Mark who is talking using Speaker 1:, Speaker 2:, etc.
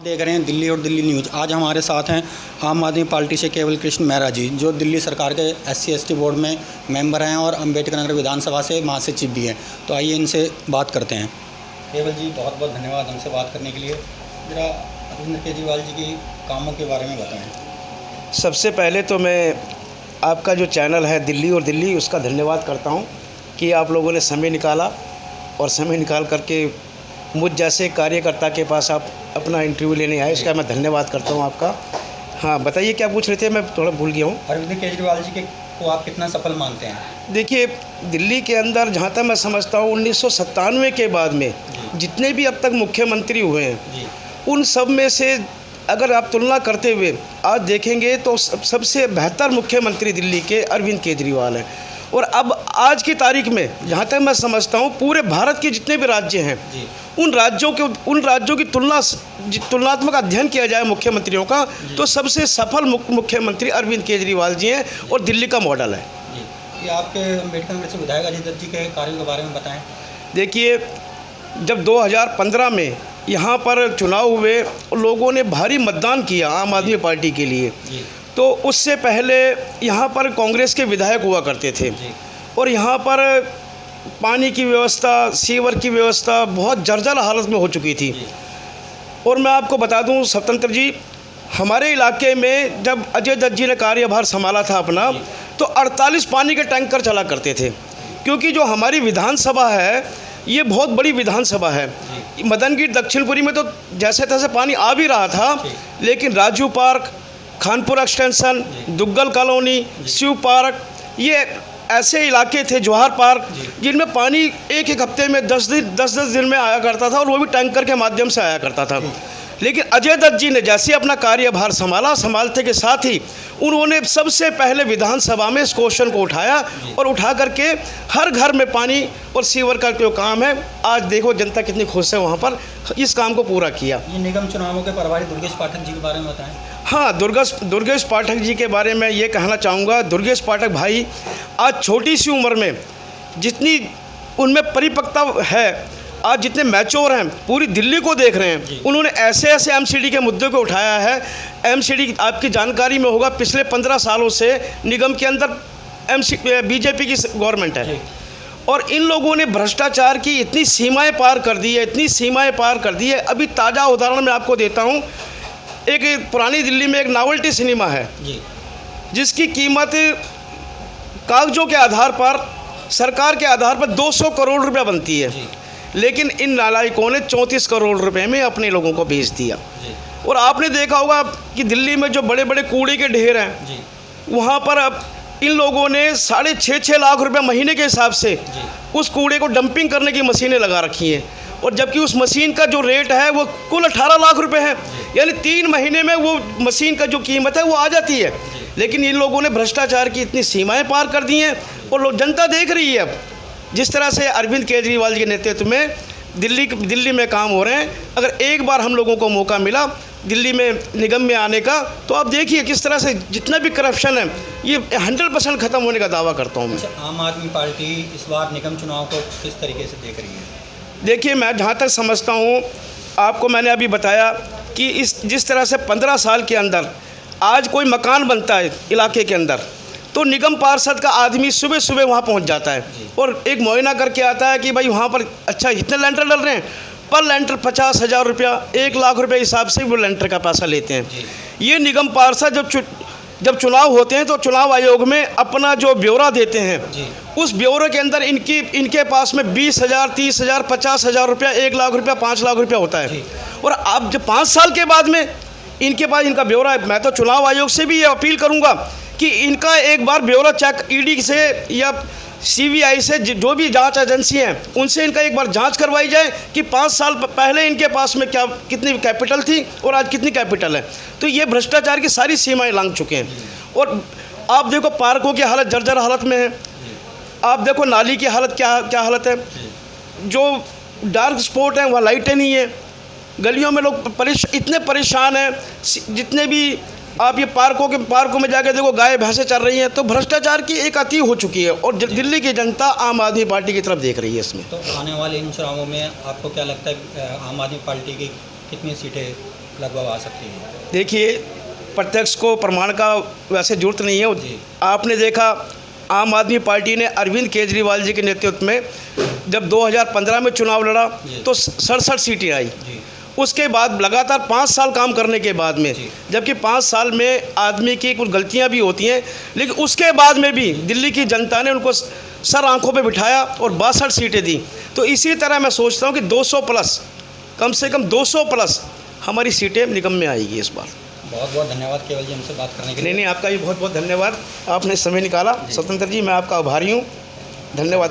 Speaker 1: देख रहे हैं दिल्ली और दिल्ली न्यूज़। आज हमारे साथ हैं आम आदमी पार्टी से केवल कृष्ण मेहरा जी, जो दिल्ली सरकार के SC/ST बोर्ड में मेंबर हैं और अम्बेडकर नगर विधानसभा से महासचिव भी हैं। तो आइए इनसे बात करते हैं। केवल जी, बहुत बहुत धन्यवाद हमसे बात करने के लिए। जरा अरविंद केजरीवाल जी के कामों के बारे में बताएँ।
Speaker 2: सबसे पहले तो मैं आपका जो चैनल है दिल्ली और दिल्ली, उसका धन्यवाद करता हूं कि आप लोगों ने समय निकाला और समय निकाल करके मुझ जैसे कार्यकर्ता के पास आप अपना इंटरव्यू लेने आए, इसका मैं धन्यवाद करता हूं आपका। हाँ, बताइए क्या पूछ रहे थे, मैं थोड़ा भूल गया हूँ।
Speaker 1: अरविंद केजरीवाल जी को आप कितना सफल मानते हैं?
Speaker 2: देखिए, दिल्ली के अंदर जहाँ तक मैं समझता हूँ 1997 के बाद में जितने भी अब तक मुख्यमंत्री हुए हैं उन सब में से अगर आप तुलना करते हुए आज देखेंगे तो सबसे बेहतर मुख्यमंत्री दिल्ली के अरविंद केजरीवाल हैं। और अब आज की तारीख में जहाँ तक मैं समझता हूँ पूरे भारत के जितने भी राज्य हैं उन राज्यों की तुलनात्मक अध्ययन किया जाए मुख्यमंत्रियों का, तो सबसे सफल मुख्यमंत्री अरविंद केजरीवाल जी हैं और दिल्ली का मॉडल है।
Speaker 1: ये आपके अम्बेडकर नगर से विधायक अजय दत्त जी के कार्यों के बारे में बताएं।
Speaker 2: देखिए, जब 2015 में यहाँ पर चुनाव हुए, लोगों ने भारी मतदान किया आम आदमी पार्टी के लिए, तो उससे पहले यहाँ पर कांग्रेस के विधायक हुआ करते थे और यहाँ पर पानी की व्यवस्था, सीवर की व्यवस्था बहुत जर्जर हालत में हो चुकी थी। और मैं आपको बता दूं स्वतंत्र जी, हमारे इलाके में जब अजय दत्त जी ने कार्यभार संभाला था अपना, तो 48 पानी के टैंकर चला करते थे, क्योंकि जो हमारी विधानसभा है ये बहुत बड़ी विधानसभा है। मदनगीर दक्षिणपुरी में तो जैसे तैसे पानी आ भी रहा था, लेकिन Raju park, Khanpur extension, Duggal colony, Shiv park, ये ऐसे इलाके थे, जवाहर पार्क, जिनमें पानी एक हफ्ते में 10 दिन में आया करता था और वो भी टैंकर के माध्यम से आया करता था। लेकिन अजय दत्त जी ने जैसे अपना कार्यभार संभालते के साथ ही उन्होंने सबसे पहले विधानसभा में इस क्वेश्चन को उठाया और उठा करके हर घर में पानी और सीवर का जो काम है, आज देखो जनता कितनी खुश है, वहाँ पर इस काम को पूरा किया।
Speaker 1: ये निगम चुनावों के प्रभारी दुर्गेश पाठक जी के बारे में बताएं।
Speaker 2: हाँ, दुर्गेश पाठक जी के बारे में ये कहना चाहूँगा, दुर्गेश पाठक भाई आज छोटी सी उम्र में जितनी उनमें परिपक्वता है, आज जितने मैच्योर हैं, पूरी दिल्ली को देख रहे हैं, उन्होंने ऐसे MCD के मुद्दे को उठाया है। MCD आपकी जानकारी में होगा, पिछले 15 सालों से निगम के अंदर BJP की गवर्नमेंट है और इन लोगों ने भ्रष्टाचार की इतनी सीमाएं पार कर दी है। अभी ताज़ा उदाहरण मैं आपको देता हूँ। एक पुरानी दिल्ली में एक नॉवेल्टी सिनेमा है जिसकी कीमत कागजों के आधार पर, सरकार के आधार पर 200 करोड़ रुपया बनती है, लेकिन इन नालायकों ने 34 करोड़ रुपए में अपने लोगों को बेच दिया। और आपने देखा होगा कि दिल्ली में जो बड़े बड़े कूड़े के ढेर हैं वहाँ पर अब इन लोगों ने 6.5 लाख रुपए महीने के हिसाब से उस कूड़े को डंपिंग करने की मशीनें लगा रखी हैं, और जबकि उस मशीन का जो रेट है वो कुल 18 लाख रुपए है। यानी 3 महीने में वो मशीन का जो कीमत है वो आ जाती है। लेकिन इन लोगों ने भ्रष्टाचार की इतनी सीमाएं पार कर दी हैं और लोग, जनता देख रही है अब जिस तरह से अरविंद केजरीवाल के नेतृत्व में दिल्ली में काम हो रहे हैं। अगर एक बार हम लोगों को मौका मिला दिल्ली में निगम में आने का, तो आप देखिए किस तरह से जितना भी करप्शन है ये 100% ख़त्म होने का दावा करता हूँ मैं।
Speaker 1: आम आदमी पार्टी इस बार निगम चुनाव को किस तरीके से देख रही है?
Speaker 2: देखिए, मैं जहाँ तक समझता हूँ, आपको मैंने अभी बताया कि जिस तरह से 15 साल के अंदर आज कोई मकान बनता है इलाके के अंदर, तो निगम पार्षद का आदमी सुबह सुबह वहाँ पहुँच जाता है और एक मुआयना करके आता है कि भाई वहाँ पर अच्छा इतने लेंटर डल रहे हैं, पर लेंटर 50,000 रुपया, 1 लाख रुपये हिसाब से वो लेंटर का पैसा लेते हैं। ये निगम पार्षद जब चुनाव होते हैं तो चुनाव आयोग में अपना जो ब्यौरा देते हैं, उस ब्यौरे के अंदर इनके पास में 20,000, 30,000, 50,000 रुपया, 1 लाख रुपया, 5 लाख रुपया होता है। और अब जब 5 साल के बाद में इनके पास इनका ब्यौरा है, मैं तो चुनाव आयोग से भी ये अपील करूँगा कि इनका एक बार ब्यौरा चेक ED से या CBI से, जो भी जांच एजेंसी हैं उनसे इनका एक बार जांच करवाई जाए कि 5 साल पहले इनके पास में कितनी कैपिटल थी और आज कितनी कैपिटल है। तो ये भ्रष्टाचार की सारी सीमाएं लांघ चुके हैं। और आप देखो पार्कों की हालत जर्जर हालत में है, आप देखो नाली की हालत क्या हालत है, जो डार्क स्पॉट हैं वहाँ लाइटें नहीं है, गलियों में लोग इतने परेशान हैं। जितने भी आप ये पार्कों में जाकर देखो, गाय भैंसें चल रही हैं। तो भ्रष्टाचार की एक अति हो चुकी है और दिल्ली की जनता आम आदमी पार्टी की तरफ देख रही है इसमें।
Speaker 1: तो आने वाले इन चुनावों में आपको क्या लगता है आम आदमी पार्टी की कितनी सीटें लगभग आ सकती है?
Speaker 2: देखिए, प्रत्यक्ष को प्रमाण का वैसे जरूरत नहीं है।
Speaker 1: जी।
Speaker 2: आपने देखा आम आदमी पार्टी ने अरविंद केजरीवाल जी के नेतृत्व में जब 2015 में चुनाव लड़ा
Speaker 1: जी।
Speaker 2: तो 67 सीटें आई।
Speaker 1: जी।
Speaker 2: उसके बाद लगातार 5 साल काम करने के बाद में,
Speaker 1: जी।
Speaker 2: जबकि 5 साल में आदमी की कुछ गलतियां भी होती हैं, लेकिन उसके बाद में भी दिल्ली की जनता ने उनको सर आंखों पे बिठाया और 62 सीटें दी। तो इसी तरह मैं सोचता हूं कि 200 प्लस, कम से कम 200 प्लस हमारी सीटें निगम में आएगी इस बार।
Speaker 1: बहुत बहुत धन्यवाद केवल जी हमसे बात करने के लिए।
Speaker 2: नहीं, आपका भी बहुत बहुत धन्यवाद, आपने समय निकाला। स्वतंत्र जी, मैं आपका आभारी हूँ, धन्यवाद।